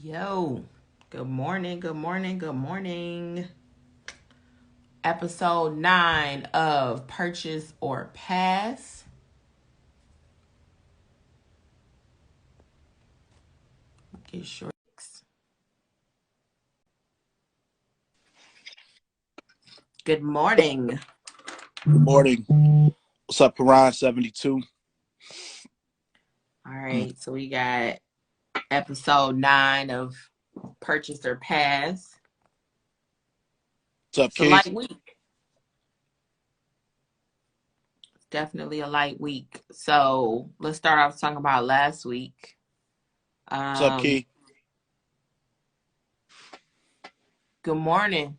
Yo, good morning, good morning, good morning. Episode 9 of Purchase or Pass. Get short. Good morning. Good morning. What's up, Karan72? All right, so we got episode 9 of Purchase or Pass. What's up, It's a Keith? light week. It's definitely a light week. So let's start off talking about last week. What's up, Keith? Good morning.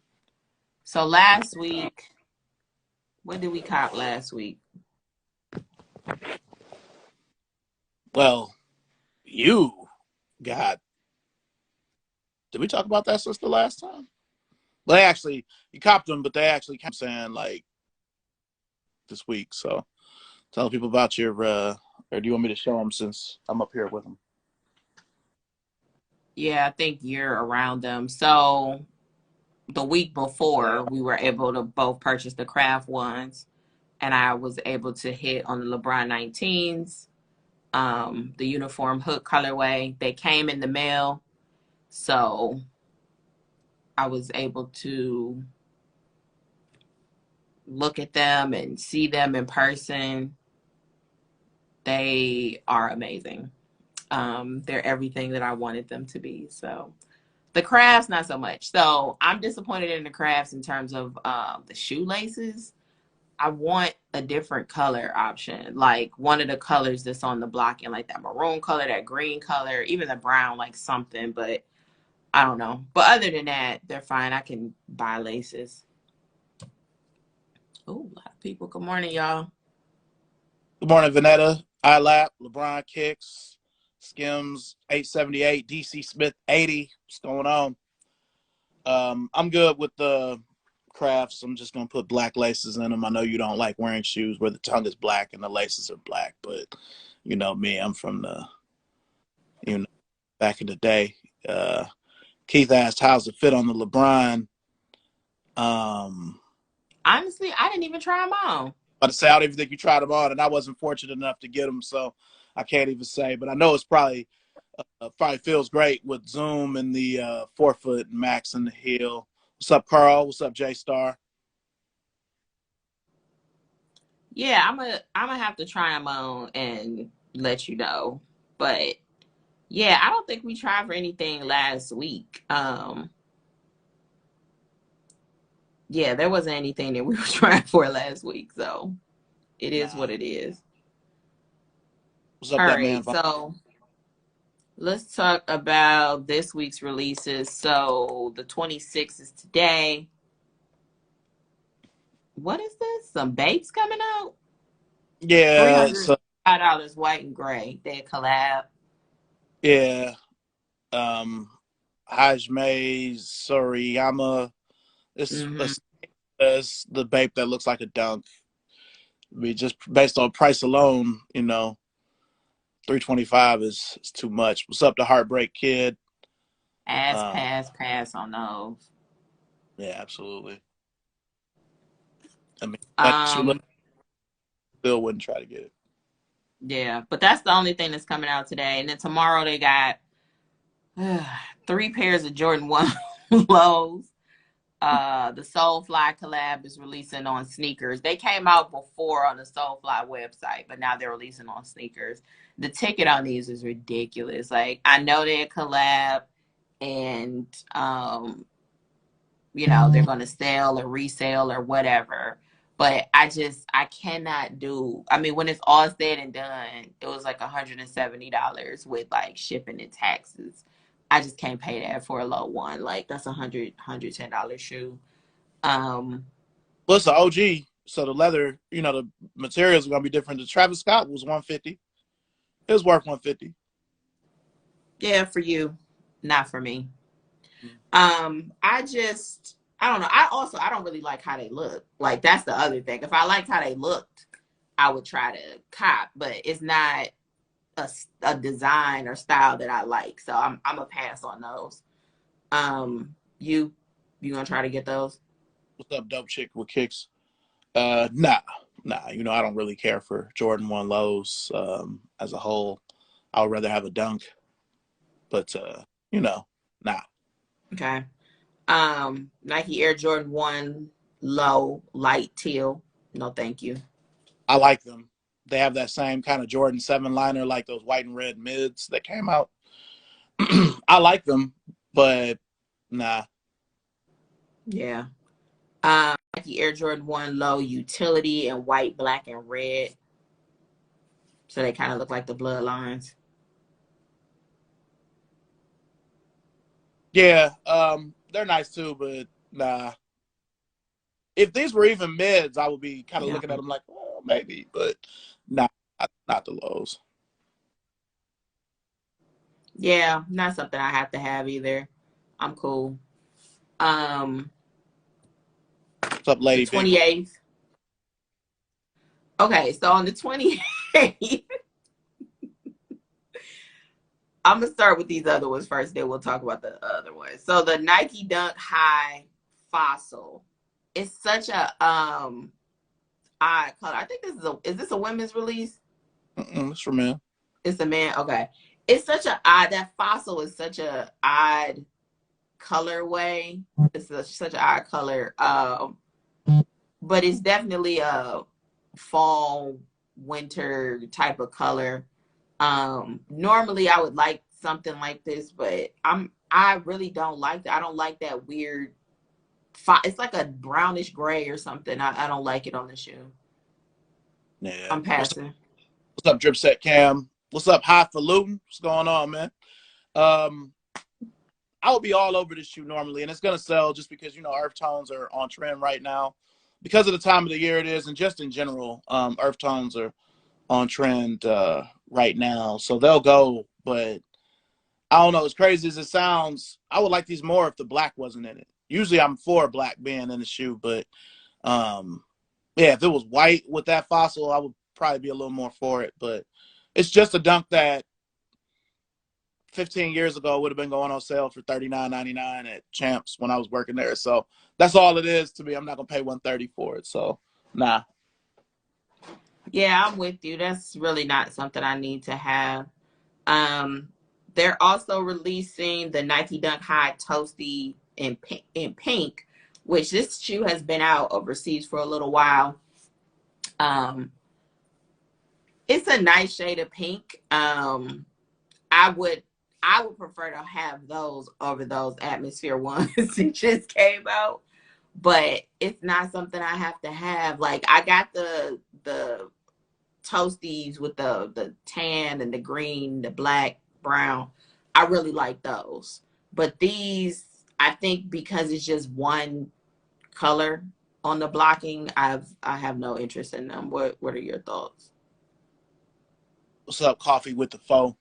So last week, what did we cop last week? Well, you got. Did we talk about that since the last time? Well, you copped them, but they actually kept saying like this week. So tell people about your, or do you want me to show them since I'm up here with them? Yeah, I think you're around them. So the week before, we were able to both purchase the craft ones, and I was able to hit on the LeBron 19s, the uniform hook colorway. They came in the mail, so I was able to look at them and see them in person. They are amazing. They're everything that I wanted them to be. So the crafts, not so much. So I'm disappointed in the crafts in terms of the shoelaces. I want a different color option, like one of the colors that's on the blocking, like that maroon color, that green color, even the brown, like something. But I don't know. But other than that, they're fine. I can buy laces. Oh, a lot of people. Good morning, y'all. Good morning, Vanetta, iLap, LeBron Kicks, Skims 878, DC Smith 80. What's going on? I'm good with the crafts. I'm just gonna put black laces in them. I know you don't like wearing shoes where the tongue is black and the laces are black, but you know me, I'm from the back in the day. Keith asked how's it fit on the LeBron. Um, Honestly, I didn't even try them on. but to say I don't even think you tried them on, and I wasn't fortunate enough to get them, so I can't even say. But I know it's probably feels great with Zoom and the 4-foot max in the heel. What's up, Carl? What's up, J Star? Yeah, I'm gonna have to try them on and let you know. But yeah, I don't think we tried for anything last week. Yeah, there wasn't anything that we were trying for last week, so it is Nah. what it is. What's up, All that man? right, so let's talk about this week's releases. So the 26th is today. What is this? Some Bapes coming out? Yeah, so $305 white and gray. They collab. yeah. Um Hajime Soriyama. It's, Mm-hmm. it's it's the babe that looks like a dunk. I mean, just based on price alone, 325 is too much. What's up, the Heartbreak Kid? Uh, Pass on those. yeah, absolutely. I mean, like you look, Um, still wouldn't try to get it. yeah, but that's the only thing that's coming out today. And then tomorrow they got three pairs of Jordan 1 lows. The Soulfly collab is releasing on sneakers. They came out before on the Soulfly website, but now they're releasing on sneakers. The ticket on these is ridiculous. Like I know they're collab and they're gonna sell or resell or whatever. But I cannot do. I mean, when it's all said and done, it was like $170 with like shipping and taxes. I just can't pay that for a low one. Like that's $110 shoe. Um, Well, it's an OG, so the leather, the materials are gonna be different. The Travis Scott was 150. It was worth 150. yeah, for you, not for me. Mm. I don't know. I don't really like how they look. Like that's the other thing. If I liked how they looked, I would try to cop, but it's not a design or style that I like. So I'm a pass on those. You gonna try to get those? What's up, dope chick with kicks? Nah, nah. You know, I don't really care for Jordan 1 lows as a whole. I would rather have a dunk, but you know, nah. Okay. Nike Air Jordan 1 low light teal. No, thank you. I like them. They have that same kind of Jordan 7 liner, like those white and red mids that came out. I like them, but nah. Yeah. Nike Air Jordan 1 low utility in white, black, and red. So they kind of look like the bloodlines. Yeah, they're nice too, but nah. If these were even mids, I would be kind of Yeah. looking at them like, well, maybe, but nah, not the lows. Yeah, not something I have to have either. I'm cool. Um, What's up, the Lady Big? 28th. Okay, so on the 28th, I'm gonna start with these other ones first, then we'll talk about the other ones. So the Nike Dunk High Fossil. It's such a odd color. I think is this a women's release? It's for men. It's a man. Okay. It's such a odd that fossil is such a odd colorway. Such an odd color. But it's definitely a fall winter type of color. Normally I would like something like this, but I really don't like that. I don't like that weird it's like a brownish gray or something. I don't like it on the shoe. Yeah. I'm passing. What's up, Drip Set Cam? What's up, Highfalutin? What's going on, man? Um, I would be all over this shoe normally, and it's gonna sell just because you know earth tones are on trend right now, because of the time of the year it is, and just in general, earth tones are on trend right now, so they'll go. But I don't know. As crazy as it sounds, I would like these more if the black wasn't in it. Usually, I'm for black being in the shoe, but um, yeah, if it was white with that fossil, I would probably be a little more for it. But it's just a dunk that 15 years ago would have been going on sale for $39.99 at Champs when I was working there. So that's all it is to me. I'm not gonna pay $130 for it. So nah. Yeah, I'm with you. That's really not something I need to have. Um, they're also releasing the Nike Dunk High Toasty in pink, which this shoe has been out overseas for a little while. Um, it's a nice shade of pink. I would I would prefer to have those over those Atmosphere ones that just came out, but it's not something I have to have. Like I got the toasties with the tan and the green, the black, brown. I really like those. But these, I think because it's just one color on the blocking, I have no interest in them. What are your thoughts? What's up, Coffee with the Foe?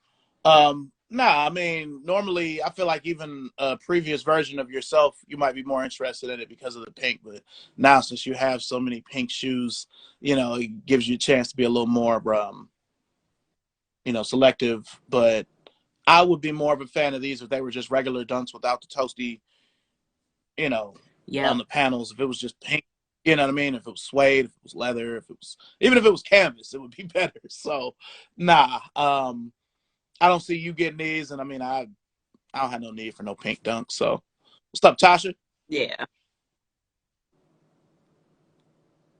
Nah, I mean, normally I feel like even a previous version of yourself, you might be more interested in it because of the pink. But now, since you have so many pink shoes, you know, it gives you a chance to be a little more, you know, selective. But I would be more of a fan of these if they were just regular dunks without the toasty, you know, on Yep. the panels. If it was just pink, you know what I mean? If it was suede, if it was leather, if it was even if it was canvas, it would be better. So, nah. I don't see you getting these, and I mean, I don't have no need for no pink dunk. So, what's up, Tasha? Yeah.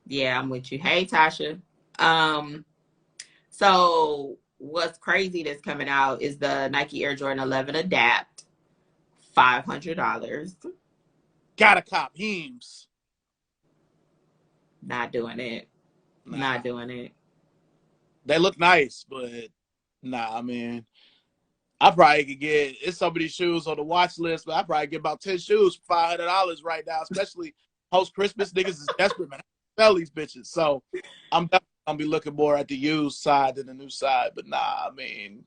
Yeah, I'm with you. Hey, Tasha. Um, so what's crazy that's coming out is the Nike Air Jordan 11 Adapt, $500. Gotta cop Heems. Not doing it. Not Nah, doing it. they look nice, but nah. I mean, I probably could get it's some of these shoes on the watch list, but I probably get about 10 shoes for $500 right now, especially post Christmas. Niggas is desperate, man. I sell these bitches, so I'm definitely gonna be looking more at the used side than the new side. But nah, I mean,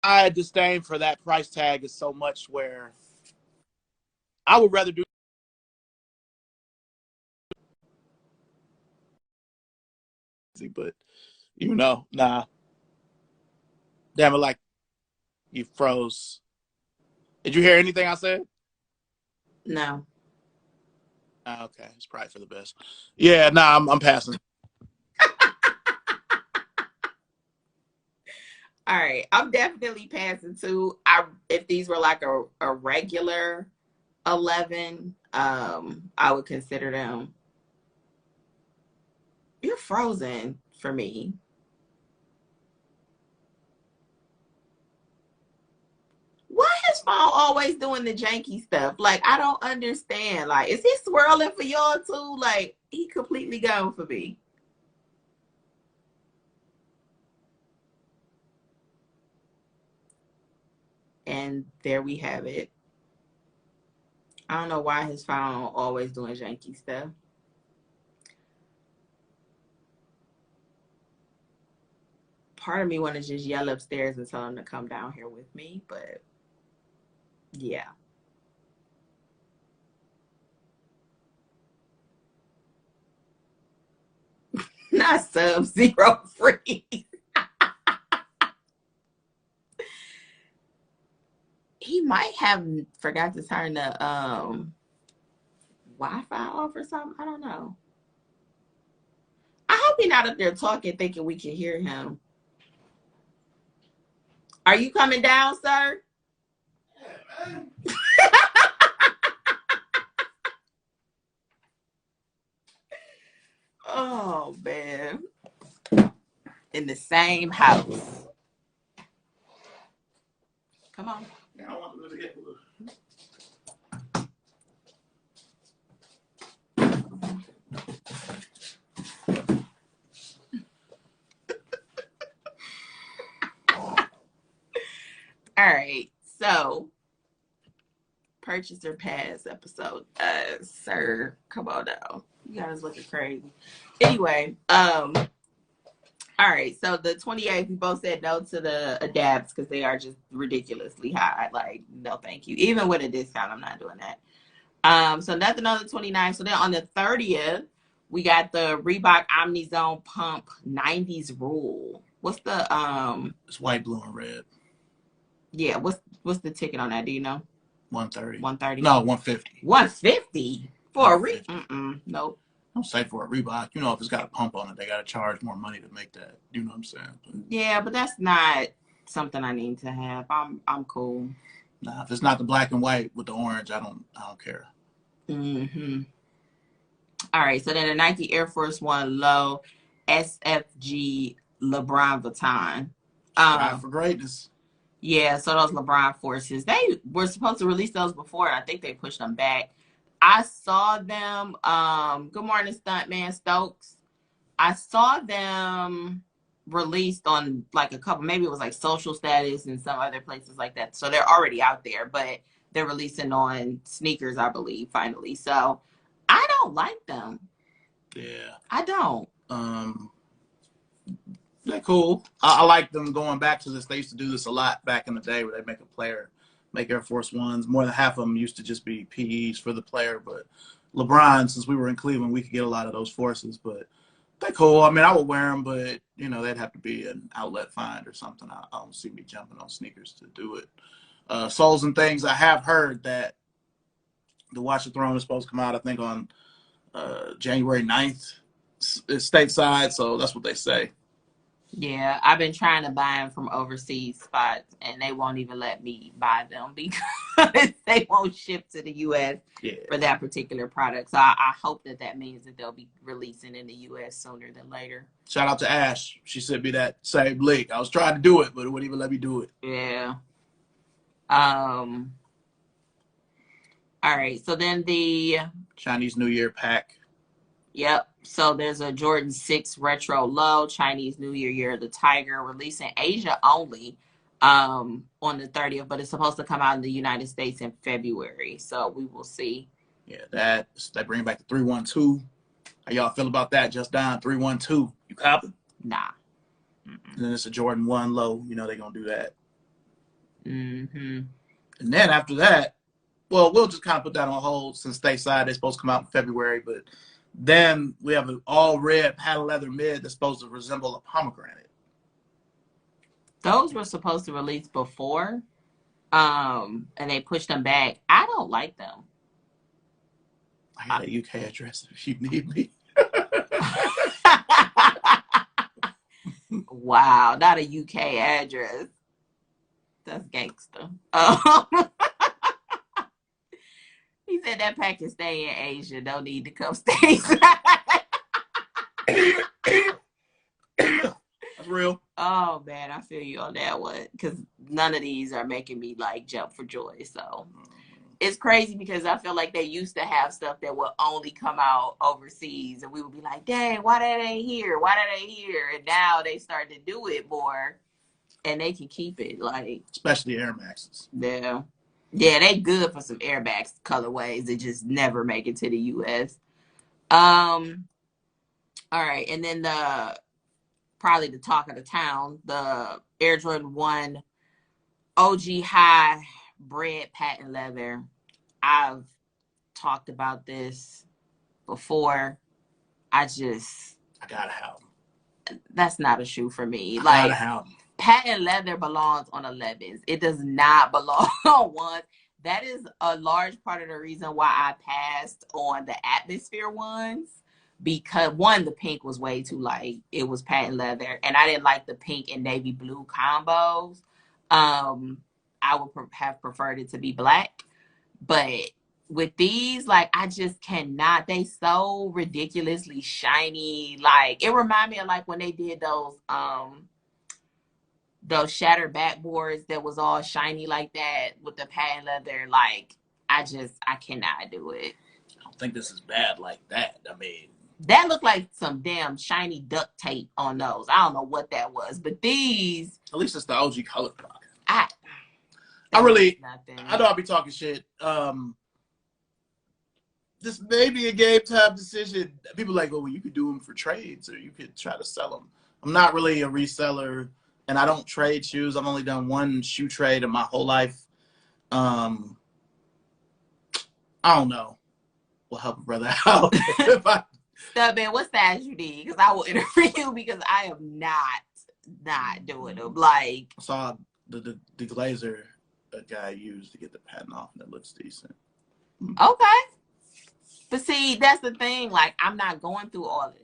I disdain for that price tag is so much where I would rather do but nah. Damn it, like you froze. Did you hear anything I said? No. Okay, it's probably for the best. Yeah, nah, I'm passing. All right, I'm definitely passing too. If these were like a regular 11, I would consider them. You're frozen for me. Why is phone always doing the janky stuff? Like, I don't understand. Like, is he swirling for y'all too? Like, he completely gone for me. And there we have it. I don't know why his phone always doing janky stuff. Part of me want to just yell upstairs and tell him to come down here with me, but yeah. Not Sub-Zero free. He might have forgot to turn the Wi-Fi off or something. I don't know. I hope he's not up there talking, thinking we can hear him. Are you coming down, sir? Yeah, man. Oh, man. In the same house. Come on. Yeah, I want to get all right, so purchaser pass episode. Sir, come on now. You guys looking crazy. Anyway, all right, so the 28th, we both said no to the adapts because they are just ridiculously high. Like, no, thank you. Even with a discount, I'm not doing that. So nothing on the 29th. So then on the 30th, we got the Reebok Omnizone Pump 90s Rule. What's the It's white, blue, and red. Yeah, what's the ticket on that? Do you know? 130. 130. No, 150. 150 for a Reebok? Nope. Don't say for a Reebok. You know, if it's got a pump on it, they got to charge more money to make that. You know what I'm saying? But, yeah, but that's not something I need to have. I'm cool. Nah, if it's not the black and white with the orange, I don't care. Mm-hmm. All right, so then the Nike Air Force One Low SFG LeBron Vuitton. Strive for greatness. Yeah, so those LeBron Forces, they were supposed to release those before. I think they pushed them back. I saw them. Good morning, Stuntman Stokes. I saw them released on like a couple, maybe it was like Social Status and some other places like that. So they're already out there, but they're releasing on sneakers, I believe, finally. So I don't like them. Yeah. I don't. They're cool. I like them going back to this. They used to do this a lot back in the day where they make a player make Air Force Ones. More than half of them used to just be PEs for the player. But LeBron, since we were in Cleveland, we could get a lot of those forces. But they're cool. I mean, I would wear them, but, you know, they'd have to be an outlet find or something. I don't see me jumping on sneakers to do it. Souls and Things, I have heard that the Watch the Throne is supposed to come out, I think, on January 9th stateside. So that's what they say. Yeah, I've been trying to buy them from overseas spots, and they won't even let me buy them because they won't ship to the U.S. For that particular product. So I hope that means that they'll be releasing in the U.S. sooner than later. Shout out to Ash. She sent me that same link. I was trying to do it, but it wouldn't even let me do it. Yeah. All right. So then the Chinese New Year pack. Yep. So there's a Jordan 6 Retro Low, Chinese New Year of the Tiger, releasing Asia only on the 30th, but it's supposed to come out in the United States in February. So we will see. Yeah, they bring back the 312. How y'all feel about that? Just down 312. You copy? Nah. And then it's a Jordan 1 Low. You know they're going to do that. Mm-hmm. And then after that, well, we'll just kind of put that on hold since stateside. They're supposed to come out in February, but Then we have an all red padded leather mid that's supposed to resemble a pomegranate. Those were supposed to release before, and they pushed them back. I don't like them. I got a UK address if you need me. Wow, not a UK address. That's gangster. He said that pack can stay in Asia. No need to come stateside. That's real. Oh man, I feel you on that one because none of these are making me like jump for joy. So it's crazy because I feel like they used to have stuff that would only come out overseas, and we would be like, "Dang, why that ain't here? Why that ain't here?" And now they start to do it more, and they can keep it. Like especially Air Maxes. Yeah, they good for some Air Max colorways that just never make it to the U.S. All right, and then probably the talk of the town, the Air Jordan 1 OG High Bread Patent Leather. I've talked about this before. I gotta have them. That's not a shoe for me. I like gotta have them. Patent leather belongs on 11s. It does not belong on ones. That is a large part of the reason why I passed on the Atmosphere ones. Because one, the pink was way too light. It was patent leather, and I didn't like the pink and navy blue combos. I would have preferred it to be black, but with these, like, I just cannot. They so ridiculously shiny. Like, it reminded me of like when they did those shattered backboards that was all shiny like that with the patent leather. Like, I cannot do it. I don't think this is bad like that. I mean, that looked like some damn shiny duct tape on those. I don't know what that was, but these. At least it's the OG color block. I know I'll be talking shit. This may be a game time decision. People are like, well, you could do them for trades or you could try to sell them. I'm not really a reseller, and I don't trade shoes. I've only done one shoe trade in my whole life. I don't know. We'll help a brother out. Man, what size you need? Because I will interview you because I am not doing them. Like, I saw the glazer a guy used to get the patent off, and it looks decent. Okay. But see, that's the thing. Like, I'm not going through all of that.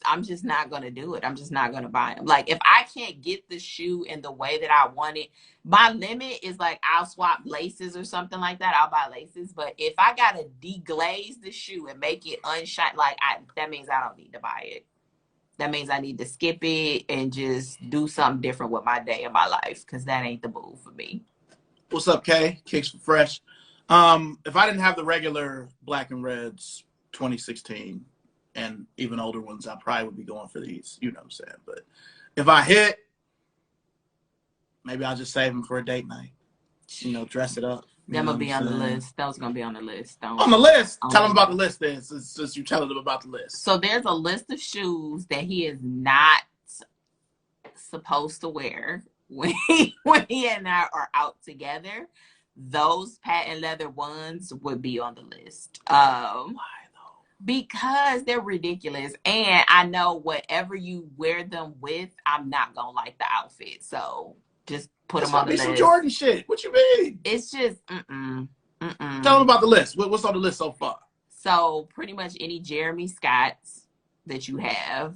I'm just not going to do it. I'm just not going to buy them. Like, if I can't get the shoe in the way that I want it, my limit is like I'll swap laces or something like that. I'll buy laces. But if I got to deglaze the shoe and make it unshine, like, that means I don't need to buy it. That means I need to skip it and just do something different with my day and my life because that ain't the move for me. What's up, Kay? Kicks for Fresh. If I didn't have the regular black and reds 2016 and even older ones, I probably would be going for these. You know what I'm saying? But if I hit, maybe I'll just save them for a date night. You know, dress it up. Them will be on the list. That was going to be on the list. On the list? Tell them about the list then, since you're telling them about the list. So there's a list of shoes that he is not supposed to wear when he and I are out together. Those patent leather ones would be on the list. Why though? Because they're ridiculous. And I know whatever you wear them with, I'm not going to like the outfit. So just put them on the list. Some Jordan shit. What you mean? It's just, Tell them about the list. What's on the list so far? So pretty much any Jeremy Scotts that you have.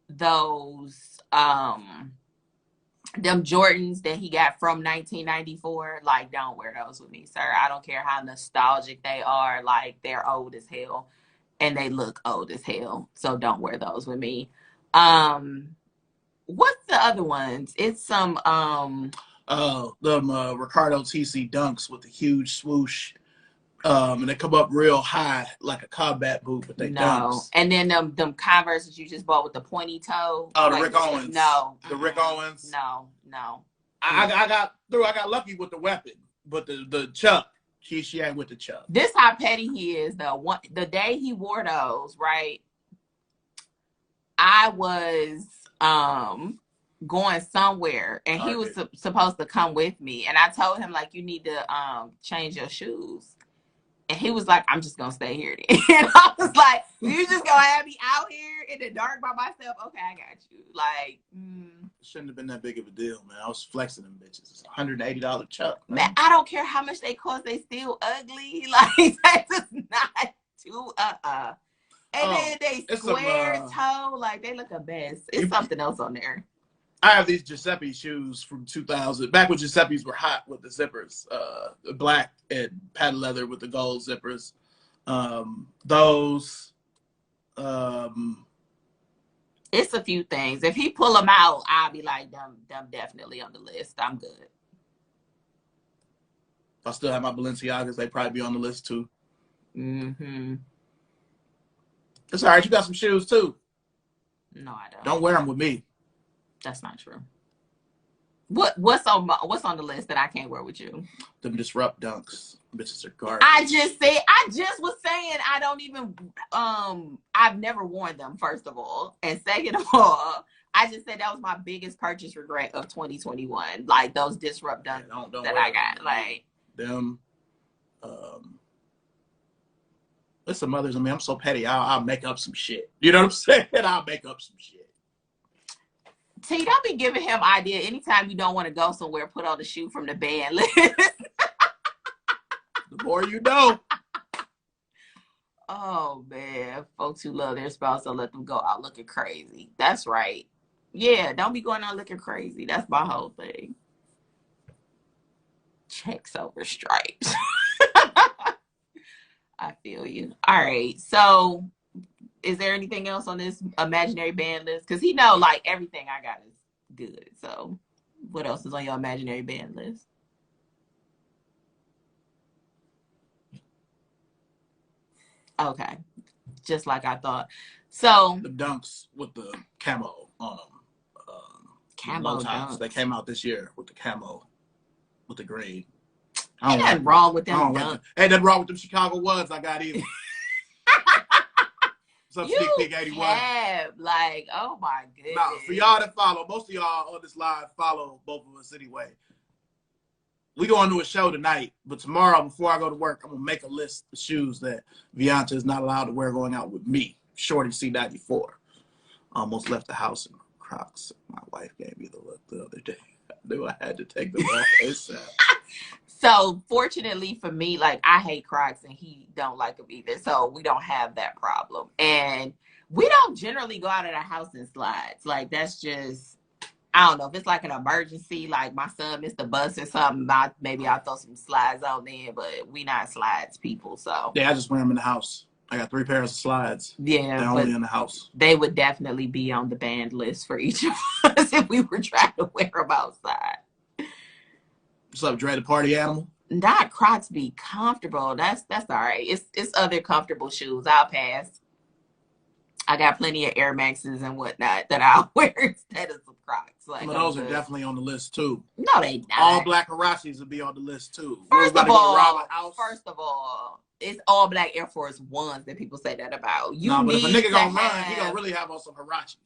Those, them Jordans that he got from 1994, like, don't wear those with me, sir. I don't care how nostalgic they are. Like, they're old as hell. And they look old as hell. So don't wear those with me. What's the other ones? It's some Ricardo TC Dunks with the huge swoosh. And they come up real high like a combat boot, but they dunks. And then them Converse that you just bought with the pointy toe. Oh, the Rick Owens. No. The Rick Owens. No. I got lucky with the weapon, but the Chuck, she ain't with the Chuck. This how petty he is though. The day he wore those, right? I was going somewhere and he was supposed to come with me, and I told him, like, you need to change your shoes. And he was like, I'm just gonna stay here then. And I was like, you just gonna have me out here in the dark by myself? Okay, I got you. Like, shouldn't have been that big of a deal, man. I was flexing them bitches. It's $180 chuck. Man, I don't care how much they cost, they still ugly. Like, that's just not too And then they square toe, like they look a mess. It's something else on there. I have these Giuseppe shoes from 2000, back when Giuseppe's were hot with the zippers, black and patent leather with the gold zippers. Those. It's a few things. If he pull them out, I'll be like, them definitely on the list. I'm good. If I still have my Balenciagas, they'd probably be on the list too. Mm-hmm. It's all right. You got some shoes too. No, I don't. Don't wear them with me. That's not true. What's on the list that I can't wear with you? Them Disrupt Dunks. Bitches are garbage. I just was saying I don't even I've never worn them, first of all. And second of all, I just said that was my biggest purchase regret of 2021. Like those Disrupt Dunks that I got. Like them. There's some others. I mean, I'm so petty. I'll make up some shit. You know what I'm saying? I'll make up some shit. T, don't be giving him idea. Anytime you don't want to go somewhere, put on the shoe from the band list. The more you know. Oh, man. Folks who love their spouse don't let them go out looking crazy. That's right. Yeah, don't be going out looking crazy. That's my whole thing. Checks over stripes. I feel you. All right. So is there anything else on this imaginary band list? Because he know like everything I got is good. So what else is on your imaginary band list? Okay. Just like I thought. So the Dunks with the camo on them. Camo Dunks. They came out this year with the camo, with the green. Ain't nothing wrong with them Dunks. Ain't nothing wrong with them Chicago ones I got either. What's up, Sneak Peek 81? Like, oh my goodness. Now, for y'all that follow, most of y'all on this live follow both of us anyway. We going to a show tonight, but tomorrow before I go to work, I'm gonna make a list of shoes that Vianta is not allowed to wear going out with me. Shorty C94. Almost left the house in Crocs. My wife gave me the look the other day. I knew I had to take them off ASAP. So fortunately for me, like I hate Crocs and he don't like them either. So we don't have that problem. And we don't generally go out of the house in slides. Like that's just, I don't know, if it's like an emergency, like my son missed the bus or something, maybe I'll throw some slides on there, but we not slides people. So yeah, I just wear them in the house. I got 3 pairs of slides. Yeah. They're only in the house. They would definitely be on the banned list for each of us if we were trying to wear them outside. What's up, Dre, the party animal? Not Crocs be comfortable. That's all right. It's other comfortable shoes. I'll pass. I got plenty of Air Maxes and whatnot that I'll wear instead of some Crocs. Like those are definitely on the list too. No, they not. All black Huaraches will be on the list too. First of all, it's all black Air Force Ones that people say that about. But if a nigga gonna run, he gonna really have on some Huaraches.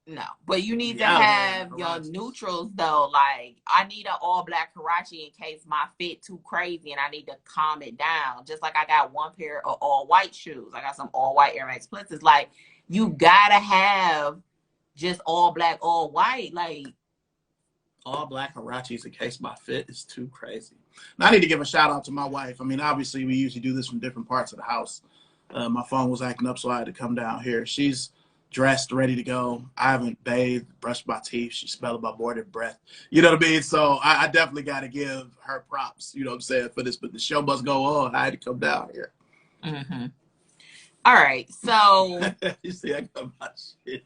No, but you need to have your neutrals though. Like I need an all black Huarache in case my fit too crazy and I need to calm it down. Just like I got 1 pair of all white shoes. I got some all white Air Max Pluses. Like you gotta have just all black, all white. Like all black Huaraches in case my fit is too crazy. Now, I need to give a shout out to my wife. I mean, obviously we usually do this from different parts of the house. My phone was acting up, so I had to come down here. She's dressed, ready to go. I haven't bathed, brushed my teeth. She's smelling my morning breath. You know what I mean? So I definitely got to give her props, you know what I'm saying, for this. But the show must go on. I had to come down here. Mm-hmm. All right. So you see, I got my shit.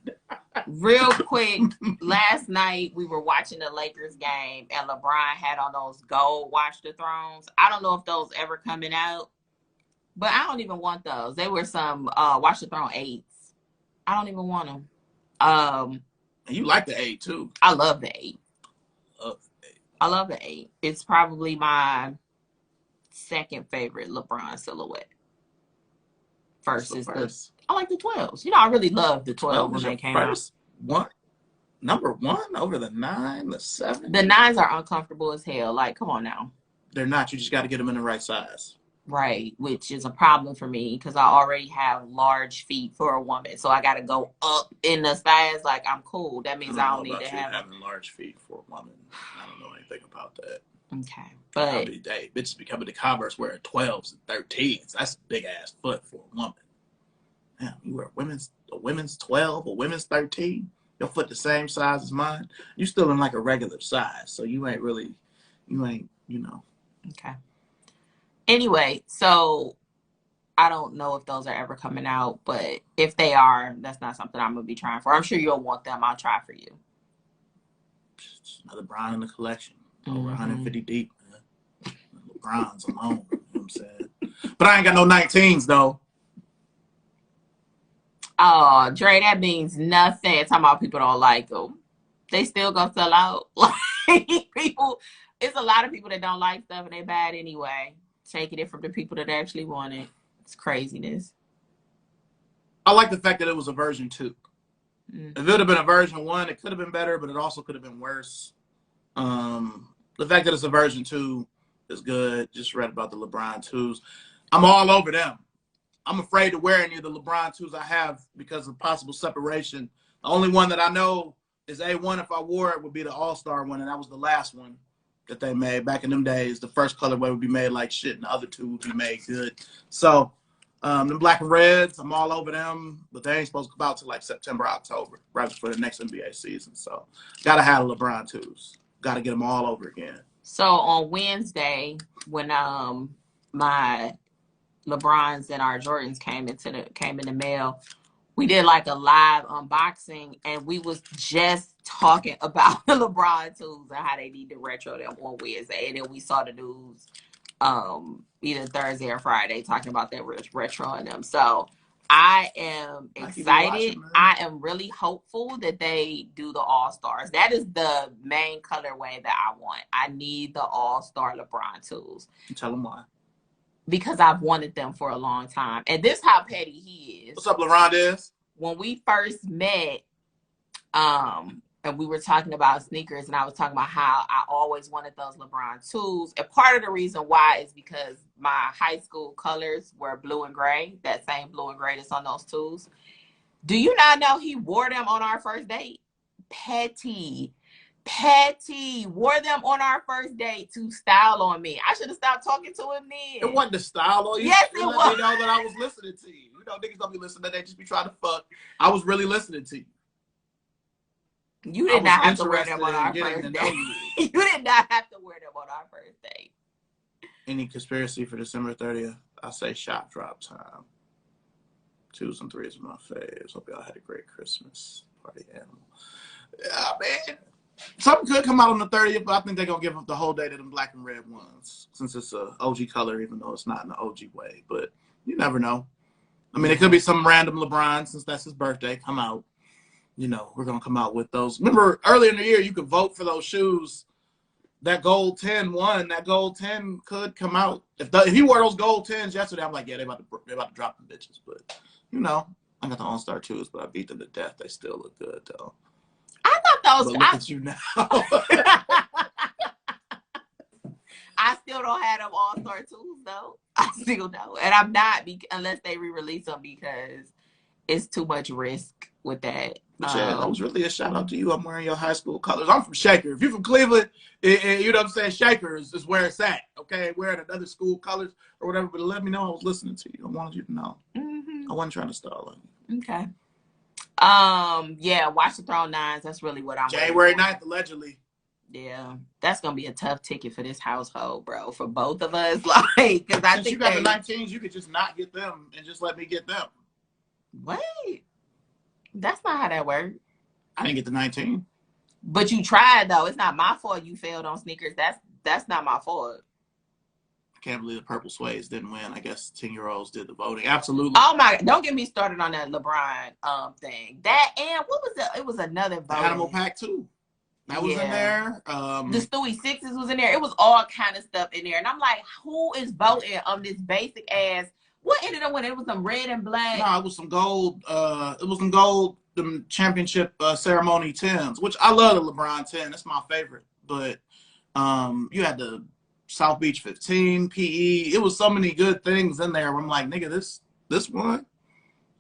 Real quick, last night we were watching the Lakers game and LeBron had on those gold Watch the Thrones. I don't know if those ever coming out, but I don't even want those. They were some Watch the Throne 8s. I don't even want them. And you like the 8 too. I love the 8. I love the 8. It's probably my second favorite LeBron silhouette. Versus I like the 12s. You know, I really loved the 12 when they came out. Number 1 over the 9, the 7. The 9s are uncomfortable as hell. Like, come on now. They're not. You just got to get them in the right size. Right, which is a problem for me because I already have large feet for a woman. So I got to go up in the size. Like, I'm cool. That I means don't I know don't need to about you have having large feet for a woman. I don't know anything about that. Okay. I'll But be day. Bitches be coming to Converse wearing 12s and 13s. That's a big ass foot for a woman. Damn, you wear a women's 12, a women's 13. Your foot the same size as mine. You still in like a regular size, so you ain't really, you know. okay. Anyway, so I don't know if those are ever coming out, but if they are, that's not something I'm gonna be trying for. I'm sure you'll want them. I'll try for you. Just another Bron in the collection. Over Mm-hmm. 150 deep, man. LeBron's alone. You know what I'm saying? But I ain't got no 19s though. Oh, Dre, that means nothing. Talking about people don't like them. They still gonna sell out. Like people, it's a lot of people that don't like stuff and they bad anyway. Taking it from the people that actually want it. It's craziness. I like the fact that it was a version 2. Mm. If it would have been a version 1, it could have been better, but it also could have been worse. The fact that it's a version 2 is good. Just read about the LeBron 2s. I'm all over them. I'm afraid to wear any of the LeBron 2s I have because of possible separation. The only one that I know is A1. If I wore it, would be the All-Star one, and that was the last one that they made. Back in them days, the first colorway would be made like shit, and the other 2 would be made good. So the black and reds, I'm all over them, but they ain't supposed to come out till like September, October, right before the next NBA season. So gotta have the LeBron 2s. Gotta get them all over again. So on Wednesday, when my LeBrons and our Jordans came in the mail, we did like a live unboxing, and we was just talking about the LeBron 2s and how they need to retro them on Wednesday, and then we saw the news either Thursday or Friday talking about that retroing them. So I am excited. I am really hopeful that they do the All-Stars. That is the main colorway that I want. I need the All-Star LeBron 2s. Tell them why. Because I've wanted them for a long time. And this how petty he is. What's up, LeBron? When we first met, and we were talking about sneakers, and I was talking about how I always wanted those LeBron 2s. And part of the reason why is because my high school colors were blue and gray, that same blue and gray that's on those 2s. Do you not know he wore them on our first date? Petty wore them on our first date to style on me. I should have stopped talking to him then. It wasn't the style on you. Yes, it was. You know that I was listening to you. You know, niggas don't be listening. They just be trying to fuck. I was really listening to you. You did not have to wear them on our first date. You did not have to wear them on our first date. Any conspiracy for December 30th? I say shot drop time. 2s and 3s are my faves. Hope y'all had a great Christmas. Party animal. Yeah, man. Something could come out on the 30th, but I think they're going to give up the whole day to them black and red ones since it's a OG color, even though it's not in the OG way. But you never know. I mean, it could be some random LeBron, since that's his birthday, come out. You know, we're going to come out with those. Remember, earlier in the year, you could vote for those shoes. That gold 10 won. That gold 10 could come out. If he wore those gold 10s yesterday, I'm like, yeah, they're about to drop them bitches. But, you know, I got the All-Star 2s, but I beat them to death. They still look good, though. I thought those. But look at you now. I still don't have them All-Star 2s, though. I still don't. And I'm not, unless they re-release them, because it's too much risk with that. But yeah, that was really a shout out to you. I'm wearing your high school colors. I'm from Shaker. If you're from Cleveland, you know what I'm saying? Shaker is where it's at. Okay, wearing another school colors or whatever. But let me know I was listening to you. I wanted you to know. Mm-hmm. I wasn't trying to stall on you. Okay. Yeah, Watch the Throne 9s. That's really what I'm. January 9th, allegedly. Yeah, that's gonna be a tough ticket for this household, bro. For both of us, like, because I think you got the 19s, you could just not get them and just let me get them. Wait. That's not how that works. I didn't get the 19. But you tried, though. It's not my fault you failed on sneakers. That's not my fault. I can't believe the purple suedes didn't win. I guess 10-year-olds did the voting. Absolutely. Oh my! Don't get me started on that LeBron thing. That, and what was it? It was another vote. The Animal Pack 2. That was in there. The Stewie 6s was in there. It was all kind of stuff in there. And I'm like, who is voting on this basic ass? What ended up when it was some red and black? No, it was some gold. It was some gold. The championship ceremony 10s, which I love the LeBron 10. That's my favorite. But you had the South Beach 15, PE. It was so many good things in there. Where I'm like, nigga, this one?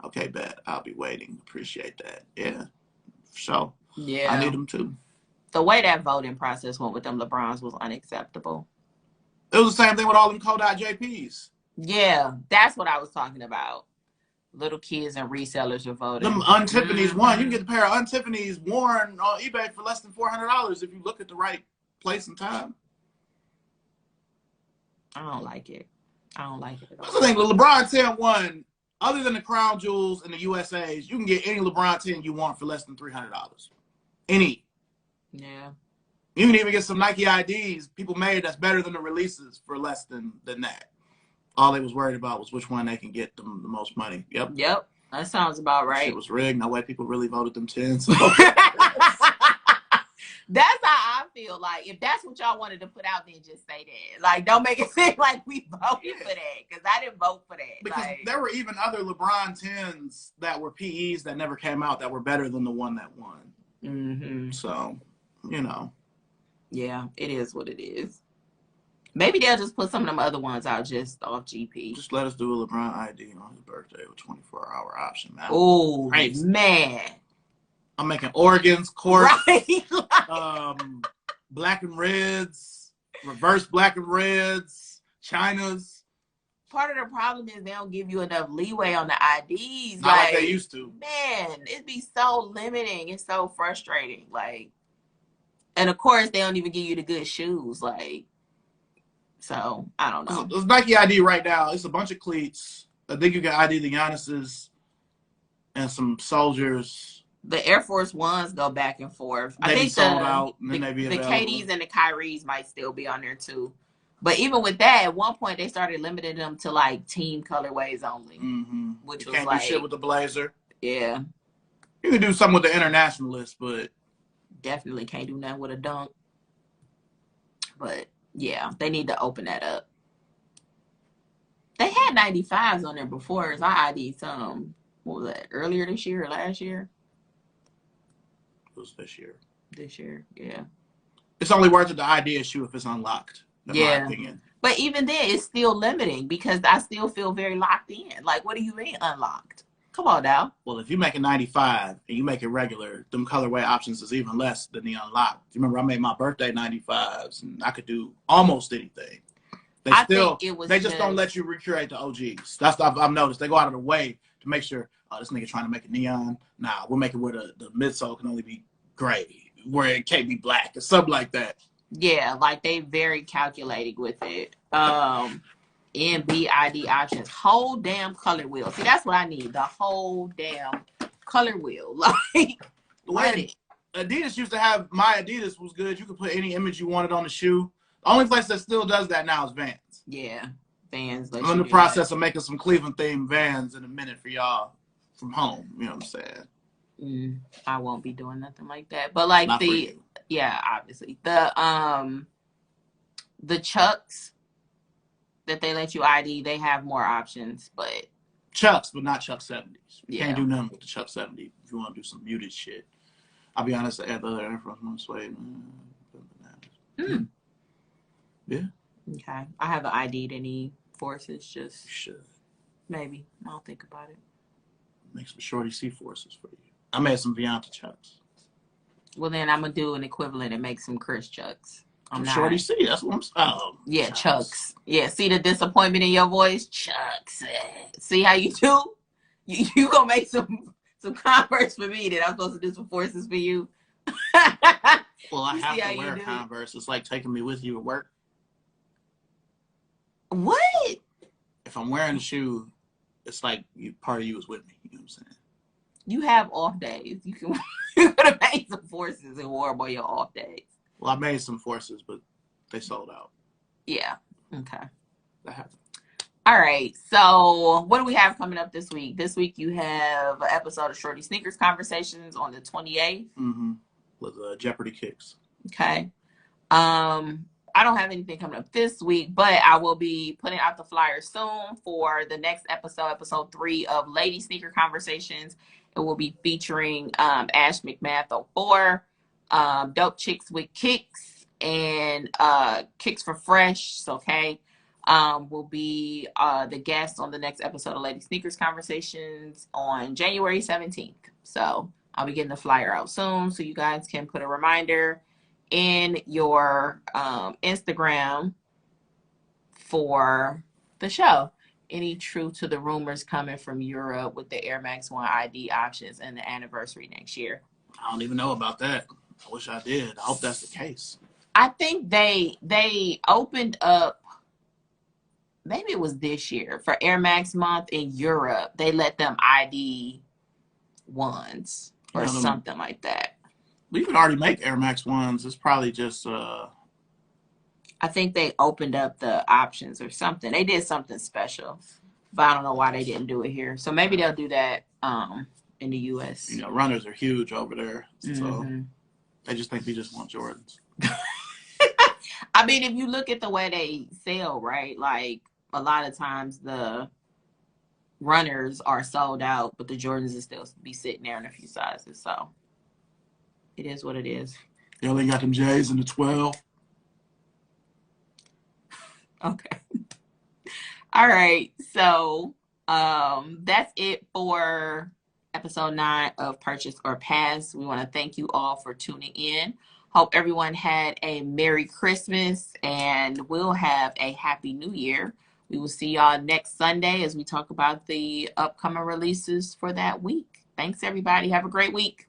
Okay, bet. I'll be waiting. Appreciate that. Yeah, for sure. Yeah. I need them too. The way that voting process went with them LeBrons was unacceptable. It was the same thing with all them Kodak JPs. Yeah, that's what I was talking about. Little kids and resellers are voting. Them Untiffany's one. You can get the pair of Untiffany's worn on eBay for less than $400 if you look at the right place and time. I don't like it. I don't like it at all. That's the thing. The LeBron 10 one, other than the Crown Jewels and the USAs, you can get any LeBron 10 you want for less than $300. Any. Yeah. You can even get some Nike IDs people made that's better than the releases for less than that. All they was worried about was which one they can get them the most money. Yep. That sounds about right. Shit was rigged. No way people really voted them 10. So. That's how I feel. Like, if that's what y'all wanted to put out, then just say that. Like, don't make it seem like we voted for that, because I didn't vote for that. Because like, there were even other LeBron 10s that were PEs that never came out that were better than the one that won. Mm-hmm. So, you know. Yeah, it is what it is. Maybe they'll just put some of them other ones out just off GP. Just let us do a LeBron ID on his birthday with 24-hour option, man. Oh, man. I'm making organs, course, right? black and reds, reverse black and reds, China's. Part of the problem is they don't give you enough leeway on the IDs. Not like they used to. Man, it'd be so limiting. It's so frustrating. Like, and of course, they don't even give you the good shoes. Like, so I don't know. It's Nike ID right now. It's a bunch of cleats. I think you can ID the Giannis's and some Soldiers. The Air Force Ones go back and forth. They I think sold out, and then the KDs and the Kyries might still be on there too. But even with that, at one point they started limiting them to like team colorways only, which you was can't like do shit with the Blazer. Yeah, you can do something with the Internationalist, but definitely can't do nothing with a dunk. But yeah, they need to open that up. They had 95s on there before, as I ID'd some. What was that? Earlier this year or last year? It was this year. This year, yeah. It's only worth it the ID issue if it's unlocked. In my opinion. But even then, it's still limiting because I still feel very locked in. Like, what do you mean unlocked? Come on now. Well, if you make a 95 and you make it regular, them colorway options is even less than the unlocked. You remember I made my birthday 95s and I could do almost anything. They just don't let you recreate the OGs. That's what I've noticed. They go out of the way to make sure, this nigga trying to make it neon. Nah, we'll make it where the midsole can only be gray, where it can't be black or something like that. Yeah, like they very calculated with it. NB ID options, whole damn color wheel. See, that's what I need. The whole damn color wheel. Like, the Adidas used to have, my Adidas was good. You could put any image you wanted on the shoe. The only place that still does that now is Vans. Yeah, Vans. I'm in the process of making some Cleveland themed Vans in a minute for y'all from home. You know what I'm saying? I won't be doing nothing like that. But like obviously the Chucks that they let you ID, they have more options, but Chucks, but not Chuck 70s. You can't do nothing with the Chuck 70 if you want to do some muted shit. I'll be honest, the other Air Force One suede. Yeah. Okay. I haven't ID'd any Forces, just you should. Maybe. I'll think about it. Make some Shorty C Forces for you. I made some Vianta Chucks. Well, then I'm going to do an equivalent and make some Chris Chucks. Shorty C, that's what I'm saying. Oh, yeah, Chucks. Yeah, see the disappointment in your voice? Chucks. See how you do? You going to make some Converse for me that I'm supposed to do some Forces for you? Well, I have to wear Converse. It's like taking me with you to work. What? If I'm wearing a shoe, it's like part of you is with me. You know what I'm saying? You have off days. You could have made some Forces and wore them on your off days. Well, I made some Forces, but they sold out. Yeah. Okay. That happened. All right. So what do we have coming up this week? This week you have an episode of Shorty Sneakers Conversations on the 28th. With Jeopardy Kicks. Okay. I don't have anything coming up this week, but I will be putting out the flyer soon for the next episode 3 of Lady Sneaker Conversations. It will be featuring Ash McMath 04, Dope Chicks with Kicks, and Kicks for Fresh, okay, will be the guest on the next episode of Lady Sneakers Conversations on January 17th. So I'll be getting the flyer out soon, so you guys can put a reminder in your Instagram for the show. Any truth to the rumors coming from Europe with the Air Max 1 ID options and the anniversary next year? I don't even know about that. I wish I did. I hope that's the case. I think they opened up, maybe it was this year, for Air Max month in Europe. They let them ID ones or something like that. We can already make Air Max 1s. It's probably just I think they opened up the options or something. They did something special, but I don't know why they didn't do it here. So maybe they'll do that in the US. You know, runners are huge over there. So they just think we just want Jordans. I mean, if you look at the way they sell, right? Like a lot of times the runners are sold out, but the Jordans will still be sitting there in a few sizes. So it is what it is. They only got them J's in the 12. Okay. All right. So that's it for episode 9 of Purchase or Pass. We want to thank you all for tuning in. Hope everyone had a Merry Christmas, and we'll have a Happy New Year. We will see y'all next Sunday as we talk about the upcoming releases for that week. Thanks, everybody. Have a great week.